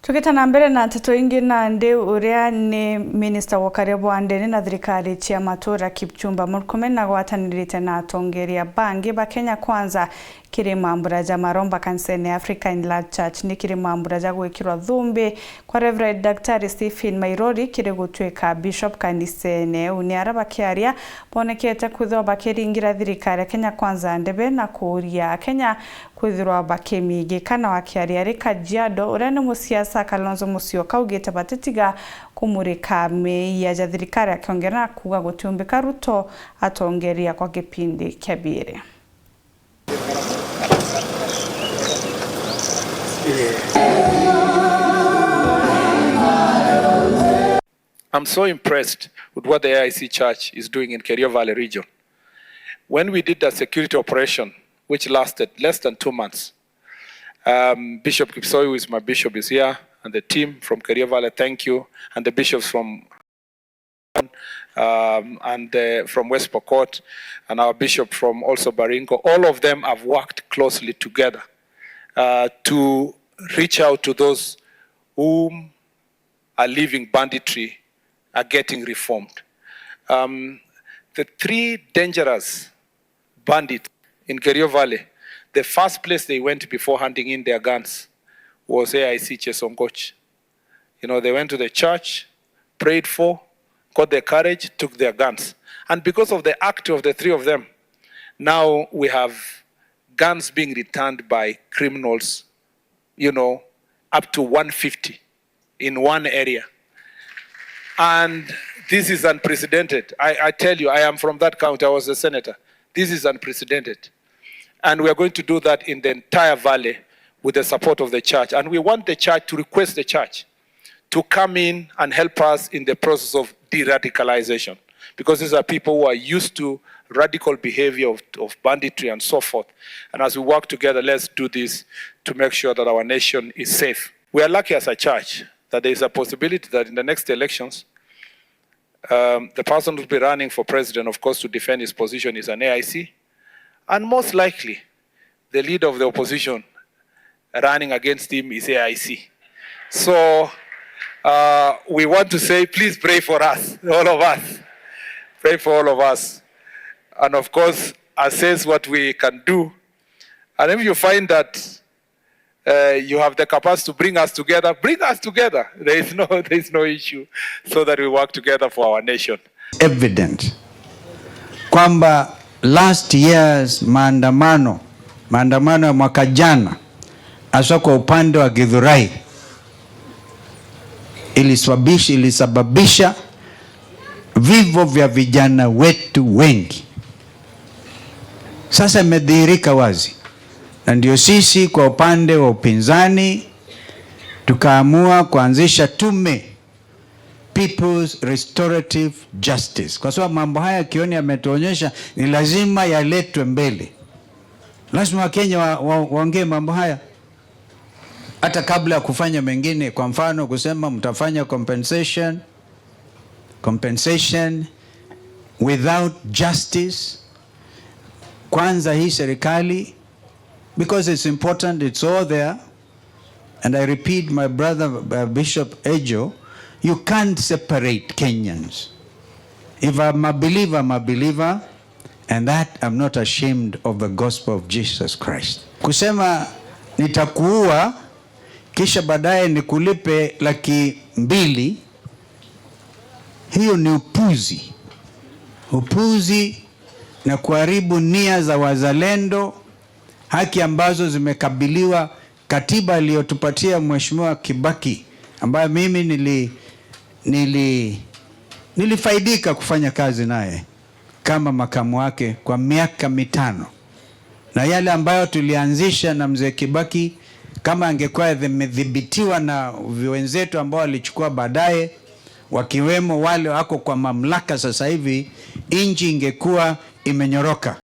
Tukitana mbere na Ntheto ingi na ndi uria ni Minister wa Karibu Andeni na thirikari cia matura Kipchumba Murkomen na gwatanirite na atongeria bangi ba Kenya Kwanza kiri mambura ja maromba kansene Africa Inland Church ni kiri mambura ja gwikirwa thumbi kwa Reverend Dr. Stephen Mairori kiri gutwika Bishop kanisene uniara bakiaria bonekete kwithwa bakiringira thirikari Kenya Kwanza ndebe na kuria Kenya kwithirwa bakimigi kana wakiaria rika Jiado uria ni musiasa Kalonzo Musyoka ugite batitiga kumurika mei ya thirikari akiongera kuga gutumbika Ruto atongeria kwa kipindi kebire. I'm so impressed with what the AIC Church is doing in Kerio Valley region. When we did the security operation, which lasted less than 2 months, Bishop Kipchumba, who is my bishop, is here, and the team from Kerio Valley, thank you, and the bishops from from West Pokot, and our bishop from also Baringo, all of them have worked closely together to reach out to those whom are living banditry are getting reformed. The 3 dangerous bandits in Kerio Valley, the first place they went before handing in their guns was AIC Chesongoch. You know, they went to the church, prayed for, got their courage, took their guns. And because of the act of the 3 of them, now we have guns being returned by criminals, you know, up to 150 in one area. And this is unprecedented. I tell you, I am from that county. I was a senator. This is unprecedented. And we are going to do that in the entire valley with the support of the church. And we want the church to request the church to come in and help us in the process of de-radicalization. Because these are people who are used to radical behavior of banditry and so forth. And as we work together, let's do this to make sure that our nation is safe. We are lucky as a church that there is a possibility that in the next elections, the person who will be running for president, of course, to defend his position is an AIC. And most likely, the leader of the opposition running against him is AIC. So we want to say, please pray for us, all of us. Pray for all of us. And of course, assess what we can do. And if you find that you have the capacity to bring us together, bring us together. There is no issue, so that we work together for our nation. Evident kwamba last year's maandamano ya mwaka jana hasa kwa upande wa Githurai ilisababisha vifo vya vijana wetu wengi. Sasa imedhihirika wazi, na ndio sisi kwa upande wa upinzani tukaamua kuanzisha tume People's Restorative Justice, kwa sababu mambo haya kioni yametuonyesha ni lazima yaletwe mbele. Lazima Wakenya waongee mambo haya hata kabla ya kufanya mengine. Kwa mfano kusema mtafanya compensation without justice. Kwanza hii serikali, because it's important, it's all there. And I repeat, my brother Bishop Ejo, you can't separate Kenyans. If I'm a believer, I'm a believer, and that I'm not ashamed of the gospel of Jesus Christ. Kusema nitakuua kisha baadaye nikulipe 200,000, hiyo ni upuzi na kuharibu nia za wazalendo, haki ambazo zimekabiliwa katiba aliyotupatia Mheshimiwa Kibaki, ambayo mimi nilifaidika kufanya kazi naye kama makamu wake kwa miaka 5. Na yale ambayo tulianzisha na mzee Kibaki, kama angekuwa yamedhibitiwa na wenzetu ambao walichukua baadaye, wakiwemo wale wako kwa mamlaka sasa hivi, nchi ingekuwa imenyoroka.